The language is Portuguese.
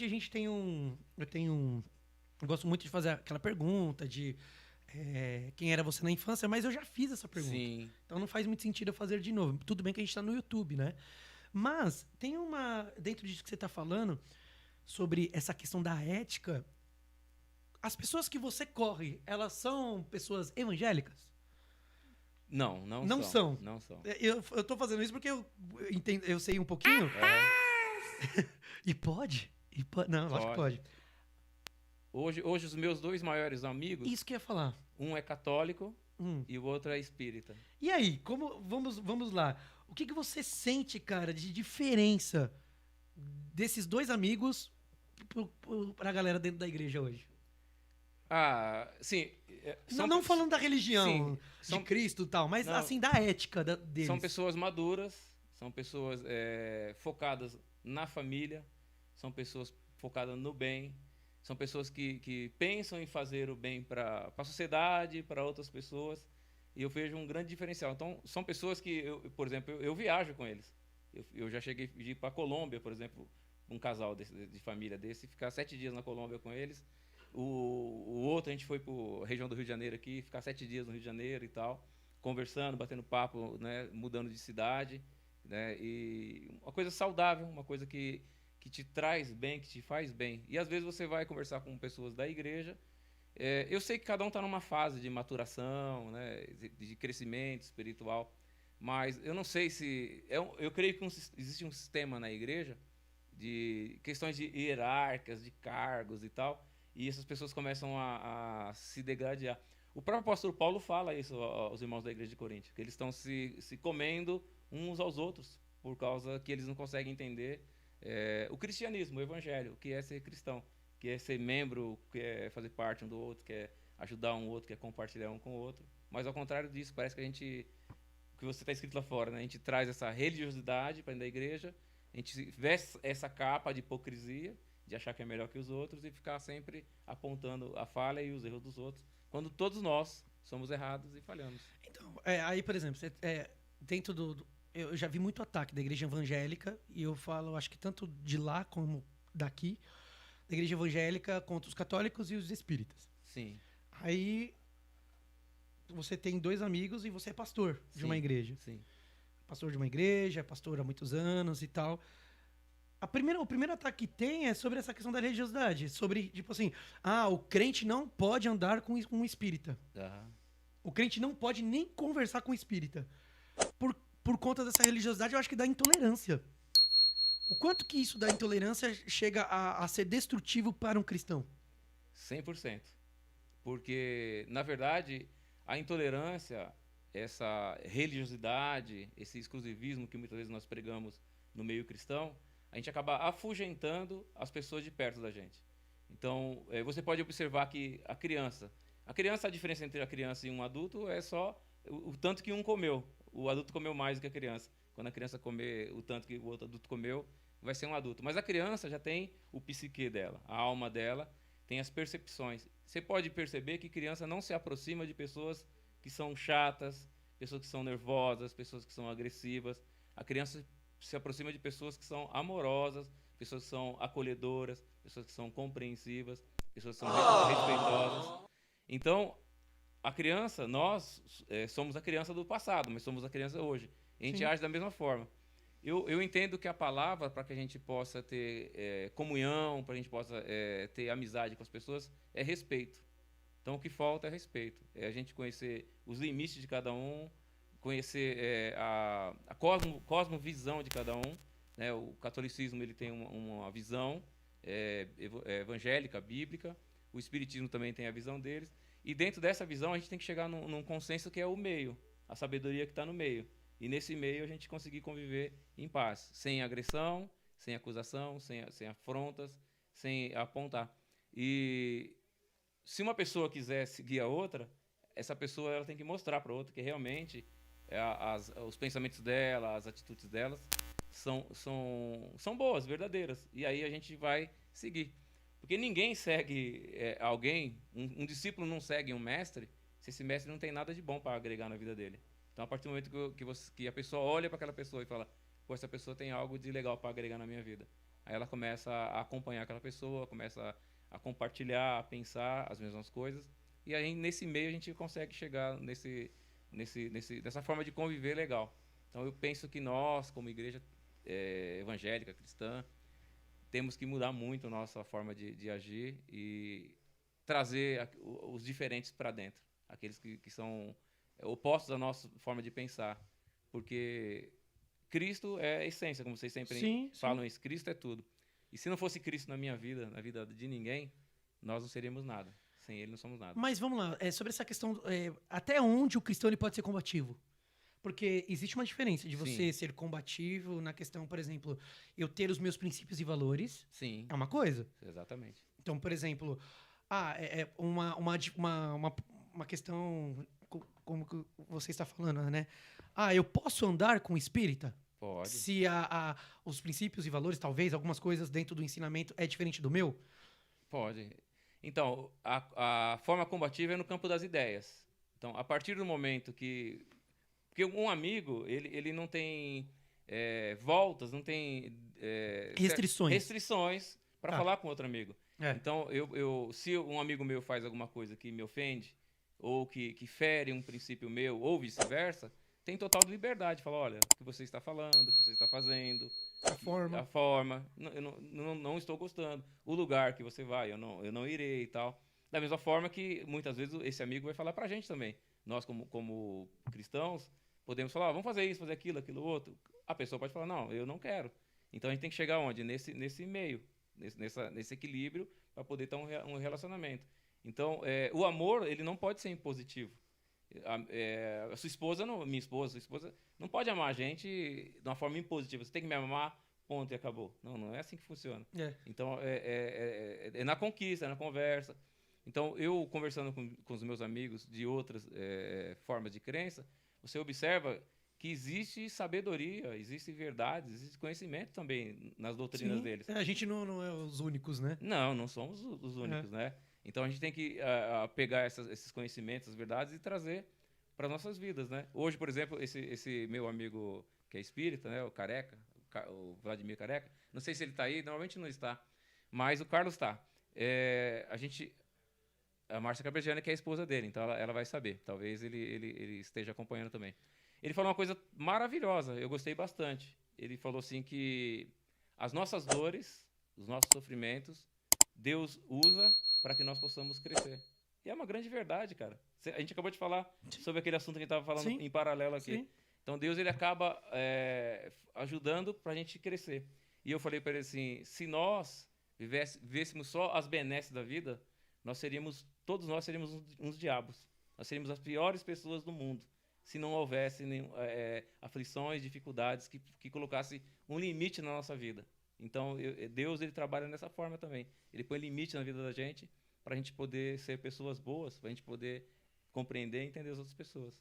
a gente tem um. Eu gosto muito de fazer aquela pergunta de quem era você na infância, mas eu já fiz essa pergunta. Sim. Então não faz muito sentido eu fazer de novo. Tudo bem que a gente tá no YouTube, né? Mas tem uma. Dentro disso que você tá falando, sobre essa questão da ética, as pessoas que você corre, elas são pessoas evangélicas? Não, não Não são. são. Não são. Eu tô fazendo isso porque eu entendo, eu sei um pouquinho. É, E pode? Não, lógico que pode. pode. Hoje os meus dois maiores amigos, Isso que eu ia falar. um é católico Hum. e o outro é espírita. E aí, vamos lá. O que você sente, cara, de diferença desses dois amigos pra galera dentro da igreja hoje? Ah, sim. Não falando da Sim, religião, de Cristo e tal, mas não, assim, da ética deles. são pessoas maduras, são pessoas focadas na família, são pessoas focadas no bem, são pessoas que pensam em fazer o bem para a sociedade, para outras pessoas, e eu vejo um grande diferencial. Então, são pessoas que, por exemplo, eu viajo com eles. Eu já cheguei a ir para a Colômbia, por exemplo, um casal de família desse, ficar 7 dias na Colômbia com eles. O outro, a gente foi para a região do Rio de Janeiro aqui, ficar 7 dias no Rio de Janeiro e tal, conversando, batendo papo, né, mudando de cidade, né, e uma coisa saudável, uma coisa que te traz bem, que te faz bem. E às vezes você vai conversar com pessoas da igreja. Eu sei que cada um está numa fase de maturação, né, de crescimento espiritual, mas eu não sei se. Eu creio que existe um sistema na igreja de questões de hierarquias, de cargos e tal, e essas pessoas começam a se degradar. O próprio apóstolo Paulo fala isso aos irmãos da igreja de Corinto, que eles estão se comendo uns aos outros, por causa que eles não conseguem entender o cristianismo, o evangelho, o que é ser cristão, que é ser membro, que é fazer parte um do outro, que é ajudar um outro, que é compartilhar um com o outro. Mas ao contrário disso, parece que a gente, o que você está escrito lá fora, né? A gente traz essa religiosidade para dentro da igreja, a gente veste essa capa de hipocrisia, de achar que é melhor que os outros e ficar sempre apontando a falha e os erros dos outros, quando todos nós somos errados e falhamos. Então, aí, por exemplo, dentro eu já vi muito ataque da igreja evangélica, e eu falo, acho que tanto de lá como daqui, da igreja evangélica contra os católicos e os espíritas. Sim. Aí você tem dois amigos e você é pastor de uma igreja. Sim. Pastor de uma igreja, pastor há muitos anos e tal. O primeiro ataque que tem é sobre essa questão da religiosidade. Sobre, tipo assim, o crente não pode andar com um espírita. Uhum. O crente não pode nem conversar com o espírita. Por conta dessa religiosidade, eu acho que dá intolerância. O quanto que isso da intolerância chega a ser destrutivo para um cristão? 100%. Porque, na verdade, a intolerância, essa religiosidade, esse exclusivismo que muitas vezes nós pregamos no meio cristão, a gente acaba afugentando as pessoas de perto da gente. Então, você pode observar que a criança, a diferença entre a criança e um adulto é só o tanto que um comeu. O adulto comeu mais do que a criança. Quando a criança comer o tanto que o outro adulto comeu, vai ser um adulto. Mas a criança já tem o psique dela, a alma dela, tem as percepções. Você pode perceber que criança não se aproxima de pessoas que são chatas, pessoas que são nervosas, pessoas que são agressivas. A criança se aproxima de pessoas que são amorosas, pessoas que são acolhedoras, pessoas que são compreensivas, pessoas que são respeitosas. Então, a criança, nós somos a criança do passado, mas somos a criança hoje. E a gente age da mesma forma. Eu entendo que a palavra, para que a gente possa ter comunhão, para a gente possa ter amizade com as pessoas, é respeito. Então, o que falta é respeito. É a gente conhecer os limites de cada um, conhecer a cosmovisão de cada um. Né? O catolicismo ele tem uma visão evangélica, bíblica. O espiritismo também tem a visão deles. E dentro dessa visão, a gente tem que chegar num consenso que é o meio, a sabedoria que está no meio. E nesse meio a gente conseguir conviver em paz, sem agressão, sem acusação, sem afrontas, sem apontar. E se uma pessoa quiser seguir a outra, essa pessoa ela tem que mostrar para a outra que realmente os pensamentos dela, as atitudes delas são boas, verdadeiras. E aí a gente vai seguir. Porque ninguém segue alguém, um discípulo não segue um mestre, se esse mestre não tem nada de bom para agregar na vida dele. Então, a partir do momento que a pessoa olha para aquela pessoa e fala, pô, essa pessoa tem algo de legal para agregar na minha vida. Aí ela começa a acompanhar aquela pessoa, começa a compartilhar, a pensar as mesmas coisas. E aí, nesse meio, a gente consegue chegar nessa forma de conviver legal. Então, eu penso que nós, como igreja evangélica, cristã, temos que mudar muito a nossa forma de agir e trazer os diferentes para dentro. Aqueles que são opostos à nossa forma de pensar. Porque Cristo é a essência, como vocês sempre falam isso. Cristo é tudo. E se não fosse Cristo na minha vida, na vida de ninguém, nós não seríamos nada. Sem Ele não somos nada. Mas vamos lá, sobre essa questão, até onde o cristão ele pode ser combativo? Porque existe uma diferença de você ser combativo na questão, por exemplo, eu ter os meus princípios e valores. Sim. É uma coisa. Exatamente. Então, por exemplo, uma questão, como que você está falando, né? Eu posso andar com espírita? Pode. Se os princípios e valores, talvez, algumas coisas dentro do ensinamento é diferente do meu? Pode. Então, a forma combativa é no campo das ideias. Então, a partir do momento que... Porque um amigo, ele não tem voltas, não tem... restrições para falar com outro amigo. Então, se um amigo meu faz alguma coisa que me ofende, ou que fere um princípio meu, ou vice-versa, tem total liberdade de falar, olha, o que você está falando, o que você está fazendo, a forma, eu não estou gostando, o lugar que você vai, eu não irei e tal. Da mesma forma que, muitas vezes, esse amigo vai falar pra gente também. Nós, como cristãos, podemos falar, vamos fazer isso, fazer aquilo outro. A pessoa pode falar, não, eu não quero. Então, a gente tem que chegar onde? Nesse meio, nesse equilíbrio, para poder ter um relacionamento. Então, o amor, ele não pode ser impositivo. A sua esposa, minha esposa, sua esposa, não pode amar a gente de uma forma impositiva. Você tem que me amar, ponto, e acabou. Não é assim que funciona. Então, é na conquista, é na conversa. Então, eu conversando com os meus amigos de outras formas de crença, você observa que existe sabedoria, existe verdade, existe conhecimento também nas doutrinas deles. A gente não é os únicos, né? Não somos os únicos, né? Então, a gente tem que pegar esses conhecimentos, essas verdades e trazer para as nossas vidas, né? Hoje, por exemplo, esse meu amigo que é espírita, né? O Careca, o Vladimir Careca, não sei se ele está aí, normalmente não está, mas o Carlos está. A Márcia Cabrejana, que é a esposa dele, então ela vai saber. Talvez ele esteja acompanhando também. Ele falou uma coisa maravilhosa, eu gostei bastante. Ele falou assim que as nossas dores, os nossos sofrimentos, Deus usa para que nós possamos crescer. E é uma grande verdade, cara. A gente acabou de falar sobre aquele assunto que a gente estava falando em paralelo aqui. Sim. Então, Deus ele acaba ajudando para a gente crescer. E eu falei para ele assim, se nós vivêssemos só as benesses da vida, todos nós seríamos uns diabos. Nós seríamos as piores pessoas do mundo, se não houvesse aflições, dificuldades que colocasse um limite na nossa vida. Então, Deus ele trabalha dessa forma também. Ele põe limite na vida da gente para a gente poder ser pessoas boas, para a gente poder compreender e entender as outras pessoas.